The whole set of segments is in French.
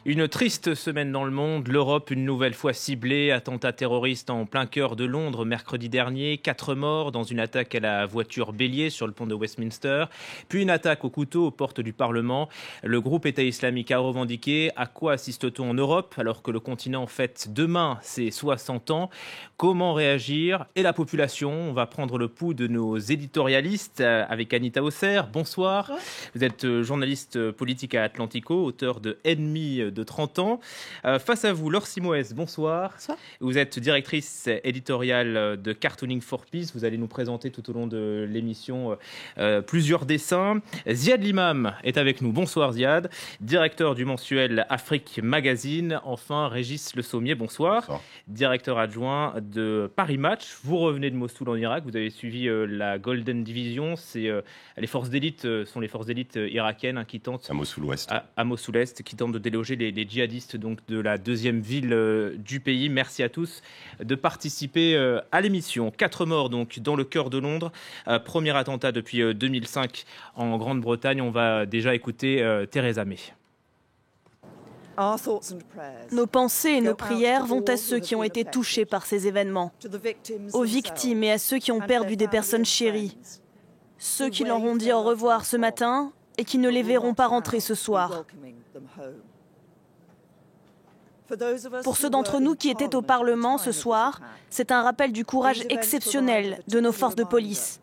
Une triste semaine dans le monde, l'Europe une nouvelle fois ciblée, attentat terroriste en plein cœur de Londres mercredi dernier, 4 morts dans une attaque à la voiture bélier sur le pont de Westminster, puis une attaque au couteau aux portes du Parlement. Le groupe État islamique a revendiqué. À quoi assiste-t-on en Europe alors que le continent fête demain ses 60 ans? Comment réagir? Et la population? On va prendre le pouls de nos éditorialistes avec Anita Hausser. Bonsoir. Vous êtes journaliste politique à Atlantico, auteur de Ennemis de 30 ans. Face à vous, Laure Simoès, bonsoir. Bonsoir. Vous êtes directrice éditoriale de Cartooning for Peace. Vous allez nous présenter tout au long de l'émission plusieurs dessins. Ziad Limam est avec nous. Bonsoir Ziad. Directeur du mensuel Afrique Magazine. Enfin, Régis Le Sommier, bonsoir. Bonsoir. Directeur adjoint de Paris Match. Vous revenez de Mossoul en Irak. Vous avez suivi la Golden Division. Les forces d'élite sont les forces d'élite irakiennes qui tentent... À Mossoul-Ouest. À Mossoul-Est, qui tentent de déloger les djihadistes donc, de la deuxième ville du pays. Merci à tous de participer à l'émission. 4 morts donc dans le cœur de Londres. Premier attentat depuis 2005 en Grande-Bretagne. On va déjà écouter Theresa May. Nos pensées et nos prières vont à ceux qui ont été touchés par ces événements, aux victimes et à ceux qui ont perdu des personnes chéries, ceux qui leur ont dit au revoir ce matin et qui ne les verront pas rentrer ce soir. Pour ceux d'entre nous qui étaient au Parlement ce soir, c'est un rappel du courage exceptionnel de nos forces de police.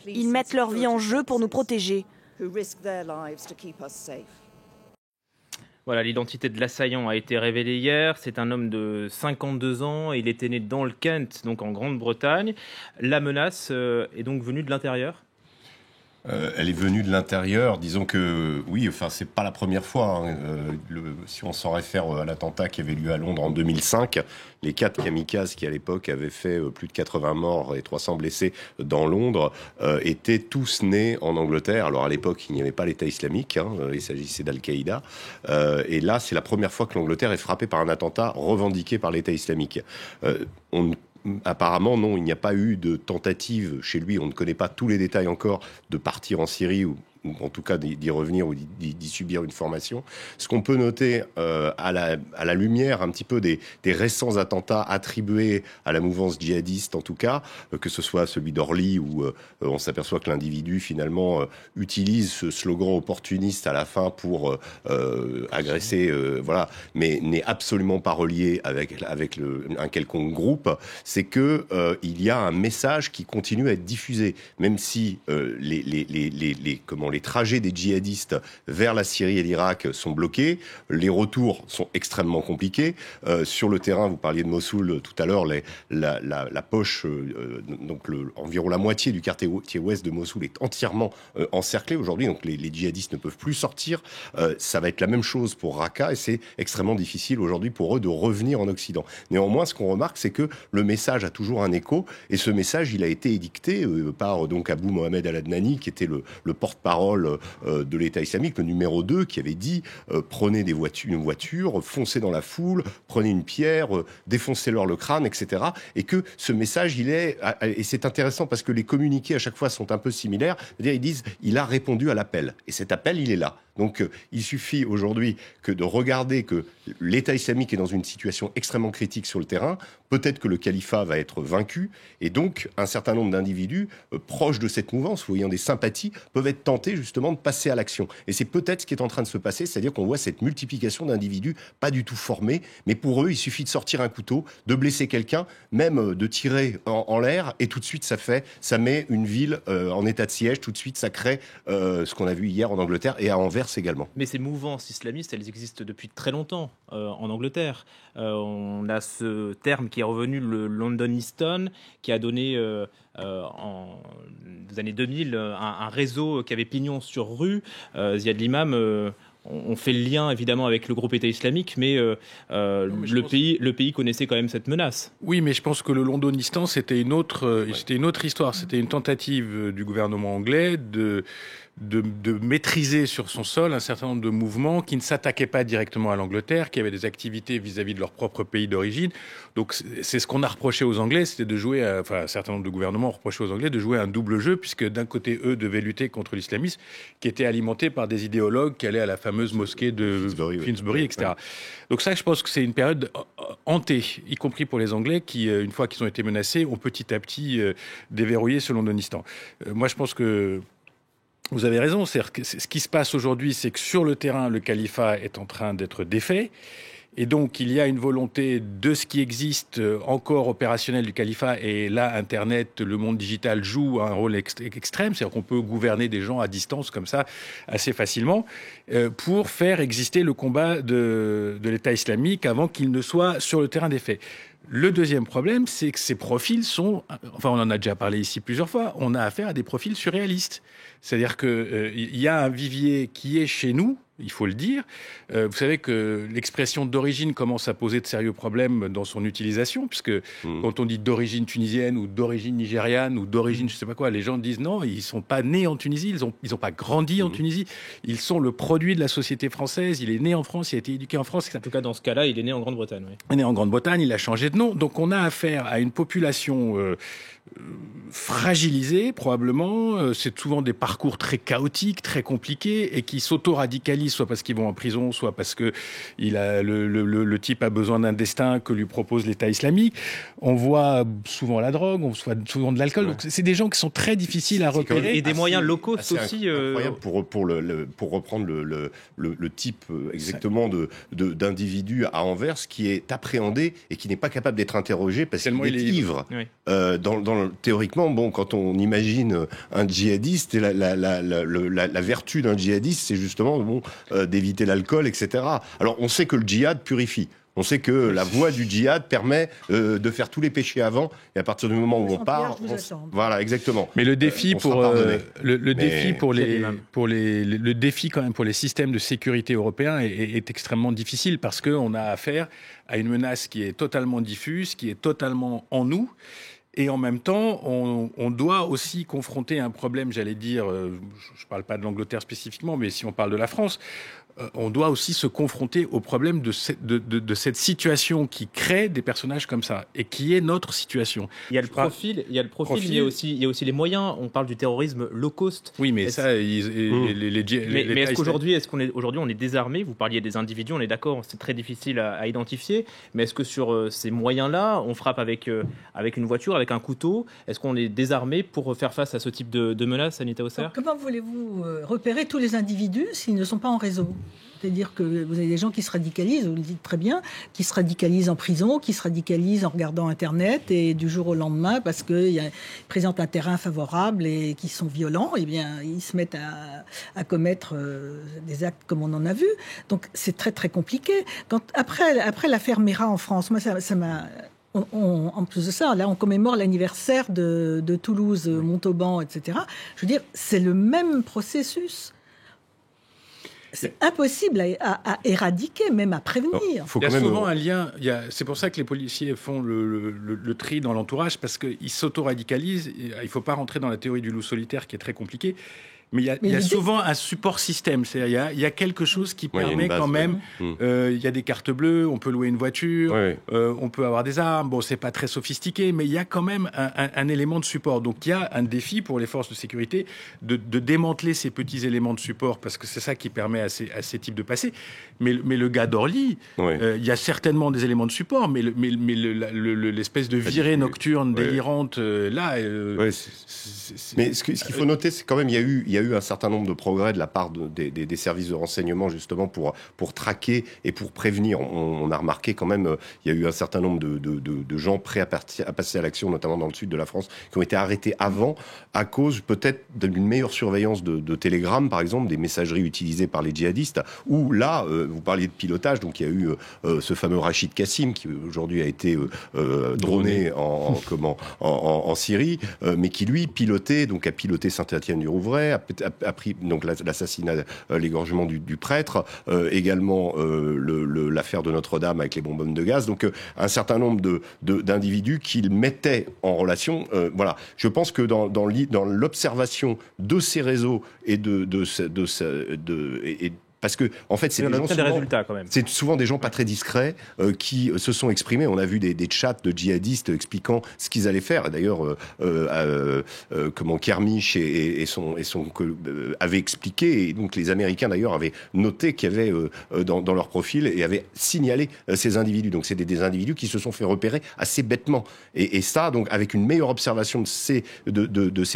Ils mettent leur vie en jeu pour nous protéger. Voilà, l'identité de l'assaillant a été révélée hier. C'est un homme de 52 ans. Il était né dans le Kent, donc en Grande-Bretagne. La menace est donc venue de l'intérieur ? Elle est venue de l'intérieur. Disons que oui, enfin c'est pas la première fois. Si on s'en réfère à l'attentat qui avait lieu à Londres en 2005, les 4 kamikazes qui à l'époque avaient fait plus de 80 morts et 300 blessés dans Londres étaient tous nés en Angleterre. Alors à l'époque, il n'y avait pas l'État islamique, il s'agissait d'Al-Qaïda. Et là, c'est la première fois que l'Angleterre est frappée par un attentat revendiqué par l'État islamique. Apparemment, non, il n'y a pas eu de tentative chez lui, on ne connaît pas tous les détails encore, de partir en Syrie ou en tout cas d'y revenir ou d'y subir une formation. Ce qu'on peut noter à la lumière un petit peu des récents attentats attribués à la mouvance djihadiste, en tout cas, que ce soit celui d'Orly, où on s'aperçoit que l'individu, finalement, utilise ce slogan opportuniste à la fin pour agresser, voilà, mais n'est absolument pas relié avec un quelconque groupe, c'est que il y a un message qui continue à être diffusé, même si les trajets des djihadistes vers la Syrie et l'Irak sont bloqués, les retours sont extrêmement compliqués. Sur le terrain, vous parliez de Mossoul tout à l'heure, la poche, environ la moitié du quartier ouest de Mossoul est entièrement encerclée aujourd'hui, donc les djihadistes ne peuvent plus sortir. Ça va être la même chose pour Raqqa et c'est extrêmement difficile aujourd'hui pour eux de revenir en Occident. Néanmoins, ce qu'on remarque, c'est que le message a toujours un écho et ce message, il a été édicté par donc Abou Mohamed Al-Adnani, qui était le porte-parole de l'État islamique, le numéro 2, qui avait dit prenez une voiture, foncez dans la foule, prenez une pierre, défoncez-leur le crâne, etc. Et que ce message, et c'est intéressant parce que les communiqués à chaque fois sont un peu similaires, c'est-à-dire ils disent il a répondu à l'appel. Et cet appel, il est là. Donc il suffit aujourd'hui que de regarder que l'État islamique est dans une situation extrêmement critique sur le terrain, peut-être que le califat va être vaincu, et donc un certain nombre d'individus proches de cette mouvance, ou ayant des sympathies, peuvent être tentés justement de passer à l'action. Et c'est peut-être ce qui est en train de se passer, c'est-à-dire qu'on voit cette multiplication d'individus pas du tout formés, mais pour eux, il suffit de sortir un couteau, de blesser quelqu'un, même de tirer en l'air, et tout de suite ça met une ville en état de siège, tout de suite ça crée ce qu'on a vu hier en Angleterre et à Anvers également. Mais ces mouvances islamistes, elles existent depuis très longtemps en Angleterre. On a ce terme qui est revenu, le Londonistan, qui a donné en des années 2000 un réseau qui avait pignon sur rue. Ziad Limam, on fait le lien évidemment avec le groupe État islamique, mais le pays connaissait quand même cette menace. Oui, mais je pense que le Londonistan, c'était une autre histoire. C'était une tentative du gouvernement anglais de de maîtriser sur son sol un certain nombre de mouvements qui ne s'attaquaient pas directement à l'Angleterre, qui avaient des activités vis-à-vis de leur propre pays d'origine. Donc c'est ce qu'on a reproché aux Anglais, c'était de jouer, un certain nombre de gouvernements ont reproché aux Anglais de jouer un double jeu, puisque d'un côté, eux devaient lutter contre l'islamisme, qui était alimenté par des idéologues qui allaient à la fameuse mosquée de Finsbury, etc. Ouais. Donc ça, je pense que c'est une période hantée, y compris pour les Anglais, qui, une fois qu'ils ont été menacés, ont petit à petit déverrouillé ce Londonistan. Moi, je pense que vous avez raison. C'est-à-dire que ce qui se passe aujourd'hui, c'est que sur le terrain, le califat est en train d'être défait. Et donc, il y a une volonté de ce qui existe encore opérationnel du califat. Et là, Internet, le monde digital joue un rôle extrême. C'est-à-dire qu'on peut gouverner des gens à distance comme ça assez facilement pour faire exister le combat de l'État islamique avant qu'il ne soit sur le terrain des faits. Le deuxième problème, c'est que ces profils sont... Enfin, on en a déjà parlé ici plusieurs fois. On a affaire à des profils surréalistes. C'est-à-dire qu'il y a un vivier qui est chez nous, il faut le dire. Vous savez que l'expression d'origine commence à poser de sérieux problèmes dans son utilisation, puisque quand on dit d'origine tunisienne ou d'origine nigériane ou d'origine je ne sais pas quoi, les gens disent non, ils ne sont pas nés en Tunisie, ils n'ont pas grandi en Tunisie, ils sont le produit de la société française, il est né en France, il a été éduqué en France. En tout cas, dans ce cas-là, il est né en Grande-Bretagne. Oui. Il est né en Grande-Bretagne, il a changé de nom. Donc on a affaire à une population fragilisés probablement, c'est souvent des parcours très chaotiques, très compliqués et qui s'auto-radicalisent soit parce qu'ils vont en prison, soit parce que le type a besoin d'un destin que lui propose l'État islamique. On voit souvent la drogue, on voit souvent de l'alcool, donc c'est des gens qui sont très difficiles à repérer. Et des moyens locaux aussi. Incroyable pour reprendre le type exactement d'individu à Anvers qui est appréhendé et qui n'est pas capable d'être interrogé parce qu'il est ivre. Oui. Théoriquement, bon, quand on imagine un djihadiste, et la vertu d'un djihadiste, c'est justement d'éviter l'alcool, etc. Alors, on sait que le djihad purifie. On sait que la voie du djihad permet de faire tous les péchés avant, et à partir du moment où on part, voilà, exactement. Mais le défi le défi quand même pour les systèmes de sécurité européens est extrêmement difficile parce qu'on a affaire à une menace qui est totalement diffuse, qui est totalement en nous. Et en même temps, on doit aussi confronter un problème, j'allais dire, je ne parle pas de l'Angleterre spécifiquement, mais si on parle de la France, on doit aussi se confronter au problème de cette situation qui crée des personnages comme ça, et qui est notre situation. Il y a le profil. Il y a aussi les moyens. On parle du terrorisme low cost. Oui, mais ça, mais est-ce qu'aujourd'hui, on est désarmé? Vous parliez des individus, on est d'accord, c'est très difficile à identifier, mais est-ce que sur ces moyens-là, on frappe avec une voiture, avec un couteau? Est-ce qu'on est désarmé pour faire face à ce type de menaces, Anita Özer? Comment voulez-vous repérer tous les individus s'ils ne sont pas en réseau? C'est-à-dire que vous avez des gens qui se radicalisent, vous le dites très bien, qui se radicalisent en prison, qui se radicalisent en regardant Internet, et du jour au lendemain, parce qu'ils présentent un terrain favorable et qu'ils sont violents, eh bien, ils se mettent à commettre des actes comme on en a vu. Donc c'est très très compliqué. Après l'affaire Mera en France, moi ça m'a... en plus de ça, là, on commémore l'anniversaire de Toulouse, Montauban, etc. Je veux dire, c'est le même processus. C'est impossible à éradiquer, même à prévenir. Il y a souvent un lien. C'est pour ça que les policiers font le tri dans l'entourage, parce qu'ils s'auto-radicalisent. Il ne faut pas rentrer dans la théorie du loup solitaire, qui est très compliquée. Mais il y a souvent un support système. C'est-à-dire, il y a quelque chose qui permet quand même... Il y a des cartes bleues, on peut louer une voiture, on peut avoir des armes. Bon, c'est pas très sophistiqué, mais il y a quand même un élément de support. Donc, il y a un défi pour les forces de sécurité de démanteler ces petits éléments de support, parce que c'est ça qui permet à ces types de passer. Mais le gars d'Orly, il y a certainement des éléments de support, mais l'espèce de virée nocturne délirante, là... Mais ce qu'il faut noter, c'est quand même il y a eu un certain nombre de progrès de la part des services de renseignement, justement pour traquer et pour prévenir. On a remarqué quand même, il y a eu un certain nombre de gens prêts à passer à l'action, notamment dans le sud de la France, qui ont été arrêtés avant, à cause peut-être d'une meilleure surveillance de Telegram, par exemple, des messageries utilisées par les djihadistes, où là, vous parliez de pilotage, donc il y a eu ce fameux Rachid Kassim, qui aujourd'hui a été droné en Syrie, mais qui lui a piloté Saint-Étienne-du-Rouvray, a a pris donc l'assassinat, l'égorgement du prêtre, également l'affaire de Notre-Dame avec les bonbonnes de gaz. Donc un certain nombre d'individus qu'il mettait en relation. Voilà. Je pense que dans l'observation de ces réseaux et parce que, en fait, c'est souvent des gens pas très discrets qui se sont exprimés. On a vu des chats de djihadistes expliquant ce qu'ils allaient faire. D'ailleurs, Kermiche avaient expliqué, et donc les Américains d'ailleurs avaient noté qu'il y avait dans leur profil et avaient signalé ces individus. Donc c'est des individus qui se sont fait repérer assez bêtement. Et ça, donc avec une meilleure observation de ces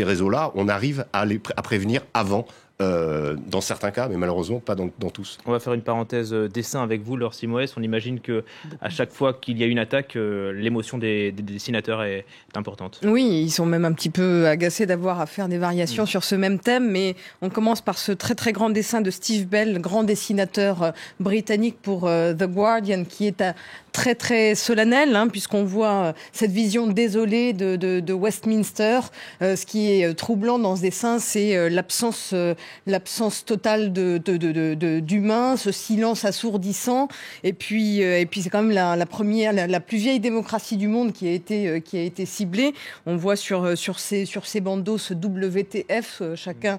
réseaux-là, on arrive à prévenir avant. Dans certains cas, mais malheureusement pas dans tous. On va faire une parenthèse dessin avec vous, Laure Simoès. On imagine que à chaque fois qu'il y a une attaque, l'émotion des dessinateurs est importante. Oui, ils sont même un petit peu agacés d'avoir à faire des variations sur ce même thème, mais on commence par ce très très grand dessin de Steve Bell, grand dessinateur britannique pour The Guardian, qui est très très solennel, puisqu'on voit cette vision désolée de Westminster. Ce qui est troublant dans ce dessin, c'est l'absence totale d'humains, ce silence assourdissant. Et puis c'est quand même la plus vieille démocratie du monde qui a été ciblée. On voit sur ces bandeaux ce WTF. Chacun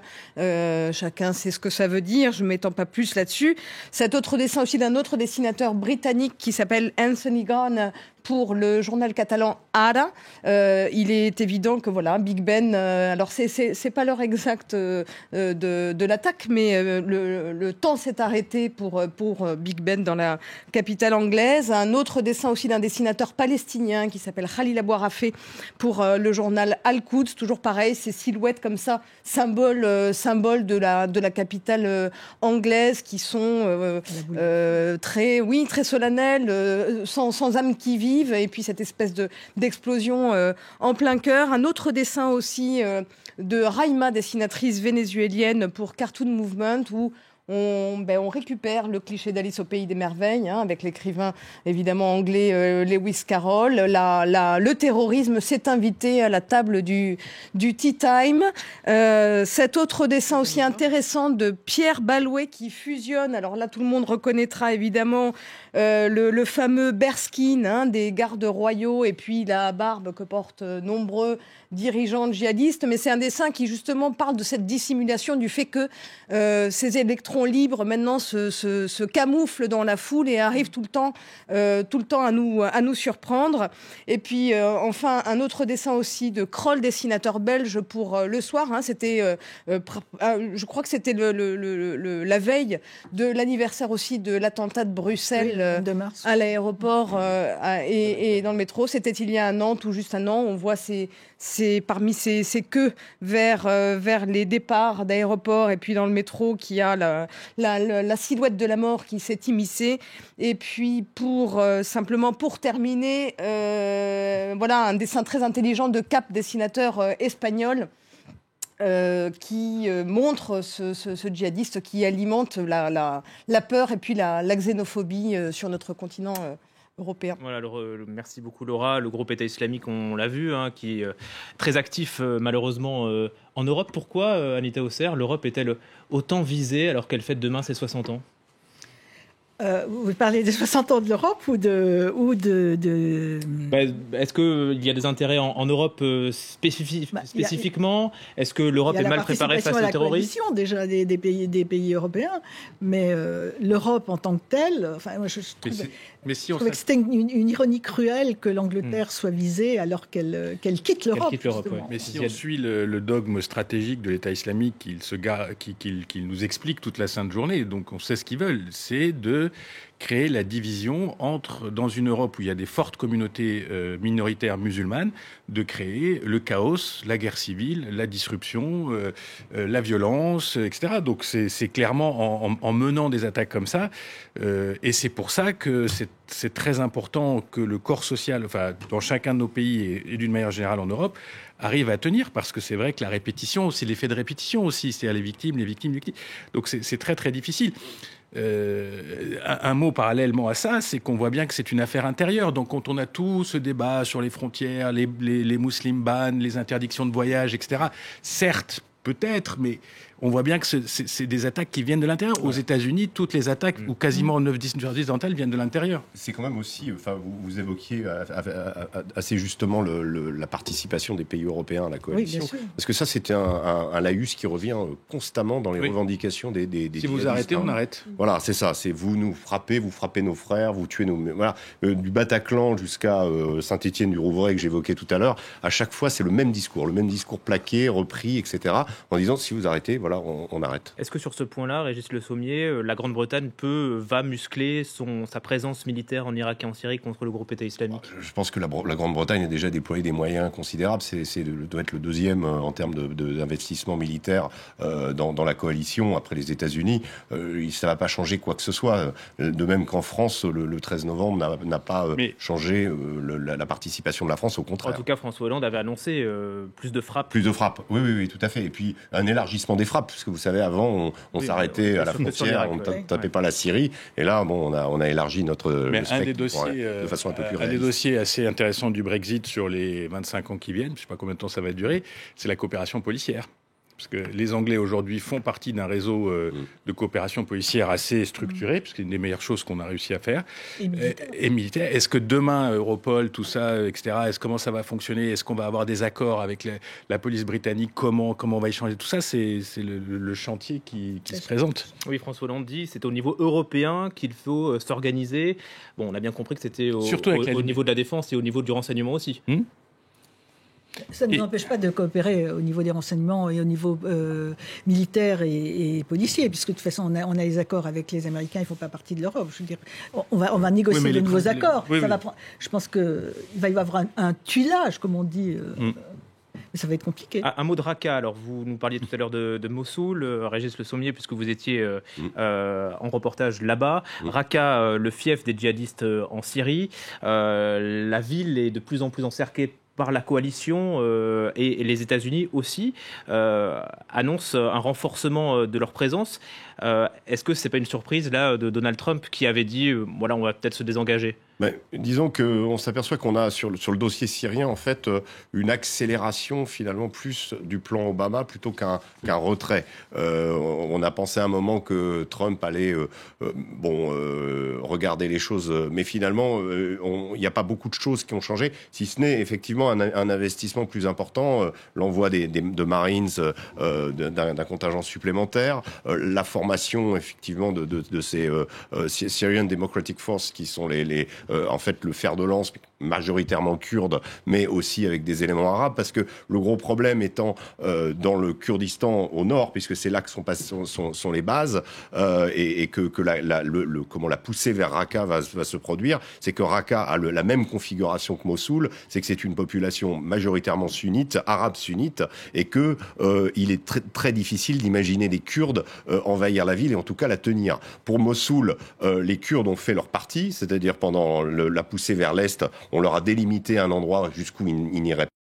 sait ce que ça veut dire. Je m'étends pas plus là-dessus. Cet autre dessin aussi d'un autre dessinateur britannique qui s'appelle Anthony Gunn pour le journal catalan Ara. Il est évident que voilà, Big Ben, alors c'est pas l'heure exacte de l'attaque, mais le temps s'est arrêté pour Big Ben dans la capitale anglaise. Un autre dessin aussi d'un dessinateur palestinien qui s'appelle Khalil Abou Arafé pour le journal Al-Quds. Toujours pareil, ces silhouettes comme ça, symbole de la capitale anglaise, qui sont très solennelles, sans âme qui vit. Et puis cette espèce d'explosion en plein cœur. Un autre dessin aussi de Raima, dessinatrice vénézuélienne pour Cartoon Movement, où on récupère le cliché d'Alice au Pays des Merveilles, avec l'écrivain évidemment anglais Lewis Carroll. Le terrorisme s'est invité à la table du Tea Time. Cet autre dessin aussi intéressant de Pierre Balouet qui fusionne, alors là tout le monde reconnaîtra évidemment le fameux bearskin des gardes royaux et puis la barbe que portent nombreux dirigeants djihadistes, mais c'est un dessin qui justement parle de cette dissimulation, du fait que ces électrons libres maintenant se camouflent dans la foule et arrivent tout le temps à nous surprendre. Et puis enfin un autre dessin aussi de Kroll, dessinateur belge pour Le Soir. C'était, je crois que c'était la veille de l'anniversaire aussi de l'attentat de Bruxelles, de mars, à l'aéroport et dans le métro. C'était il y a un an, tout juste un an. On voit parmi ces queues vers les départs d'aéroport et puis dans le métro qu'il y a la silhouette de la mort qui s'est immiscée. Et puis simplement pour terminer, voilà un dessin très intelligent de Cap, dessinateur espagnol, qui montre ce djihadiste qui alimente la peur et puis la xénophobie sur notre continent européen. Voilà, merci beaucoup Laura. Le groupe État islamique, on l'a vu, qui est très actif malheureusement en Europe. Pourquoi, Anita Auxerre, l'Europe est-elle autant visée alors qu'elle fête demain ses 60 ans ? Vous parlez des 60 ans de l'Europe ou de... Est-ce qu'il y a des intérêts en Europe spécifiquement ? Est-ce que l'Europe est mal préparée face au terrorisme ? Il y a la coalition déjà des pays européens, mais l'Europe en tant que telle... Enfin, moi, je trouvais que c'était une ironie cruelle que l'Angleterre soit visée alors qu'elle quitte l'Europe. Mais si on suit le dogme stratégique de l'État islamique qu'il nous explique toute la sainte journée, donc on sait ce qu'ils veulent, c'est de créer la division dans une Europe où il y a des fortes communautés minoritaires musulmanes, de créer le chaos, la guerre civile, la disruption, la violence, etc. Donc c'est clairement en menant des attaques comme ça, et c'est pour ça que c'est très important que le corps social, enfin dans chacun de nos pays et d'une manière générale en Europe, arrive à tenir, parce que c'est vrai que la répétition, c'est l'effet de répétition aussi, c'est-à-dire les victimes. Donc c'est très très difficile. Un mot parallèlement à ça, c'est qu'on voit bien que c'est une affaire intérieure. Donc quand on a tout ce débat sur les frontières, les Muslim bans, les interdictions de voyage, etc., certes, peut-être, mais on voit bien que c'est des attaques qui viennent de l'intérieur. Aux États-Unis, toutes les attaques, ou quasiment 9-10 sur 10 d'entre elles, viennent de l'intérieur. C'est quand même aussi, vous évoquiez assez justement la participation des pays européens à la coalition. Oui, parce que ça, c'était un laïus qui revient constamment dans les revendications des Si vous arrêtez, on arrête. Voilà, c'est ça. C'est vous nous frappez, vous frappez nos frères, vous tuez nos... Voilà. Du Bataclan jusqu'à Saint-Étienne-du-Rouvray que j'évoquais tout à l'heure, à chaque fois, c'est le même discours plaqué, repris, etc. En disant, si vous arrêtez, voilà, on arrête. Est-ce que sur ce point-là, Régis Le Sommier, la Grande-Bretagne va muscler sa présence militaire en Irak et en Syrie contre le groupe État islamique ? Je pense que la Grande-Bretagne a déjà déployé des moyens considérables. Doit être le deuxième en termes d'investissement militaire dans la coalition après les États-Unis. Ça ne va pas changer quoi que ce soit. De même qu'en France, le 13 novembre n'a pas changé la participation de la France, au contraire. En tout cas, François Hollande avait annoncé plus de frappes. Plus de frappes, oui, tout à fait. Et puis un élargissement des frappes, parce que vous savez, avant, on s'arrêtait à la frontière, on ne tapait pas la Syrie. Et là, on a élargi notre spectre de façon un peu plus réaliste. Un des dossiers assez intéressants du Brexit sur les 25 ans qui viennent, je ne sais pas combien de temps ça va durer, c'est la coopération policière. Parce que les Anglais aujourd'hui font partie d'un réseau de coopération policière assez structuré, parce que c'est une des meilleures choses qu'on a réussi à faire. Et militaire. Est-ce que demain, Europol, tout ça, etc., comment ça va fonctionner ? Est-ce qu'on va avoir des accords avec la police britannique ? Comment on va échanger tout ça ? C'est le chantier qui se présente. Oui, François Hollande dit c'est au niveau européen qu'il faut s'organiser. Bon, on a bien compris que c'était au niveau de la défense et au niveau du renseignement aussi. Ça ne nous empêche pas de coopérer au niveau des renseignements et au niveau militaire et policier, puisque de toute façon, on a les accords avec les Américains, ils ne font pas partie de l'Europe. Je veux dire, on va négocier de nouveaux accords. Je pense qu'il va y avoir un tuilage, comme on dit. Mais ça va être compliqué. Un mot de Raqqa. Alors, vous nous parliez tout à l'heure de Mossoul, Régis Le Sommier, puisque vous étiez en reportage là-bas. Raqqa, le fief des djihadistes en Syrie. La ville est de plus en plus encerclée par la coalition et les États-Unis aussi annoncent un renforcement de leur présence. Est-ce que ce n'est pas une surprise là de Donald Trump qui avait dit voilà, on va peut-être se désengager ? Disons qu'on s'aperçoit qu'on a sur le dossier syrien en fait une accélération finalement plus du plan Obama plutôt qu'un retrait. On a pensé à un moment que Trump allait regarder les choses, mais finalement il n'y a pas beaucoup de choses qui ont changé, si ce n'est effectivement un investissement plus important, l'envoi de Marines, d'un contingent supplémentaire, la formation effectivement de ces Syrian Democratic Force qui sont en fait le fer de lance majoritairement kurde, mais aussi avec des éléments arabes, parce que le gros problème étant dans le Kurdistan au nord, puisque c'est là que sont les bases, et que la poussée vers Raqqa va se produire, c'est que Raqqa a la même configuration que Mossoul, c'est que c'est une population majoritairement sunnite, arabe sunnite, et que il est très, très difficile d'imaginer des Kurdes envahir la ville, et en tout cas la tenir. Pour Mossoul, les Kurdes ont fait leur partie, c'est-à-dire pendant la poussée vers l'est, on leur a délimité un endroit jusqu'où ils n'iraient pas.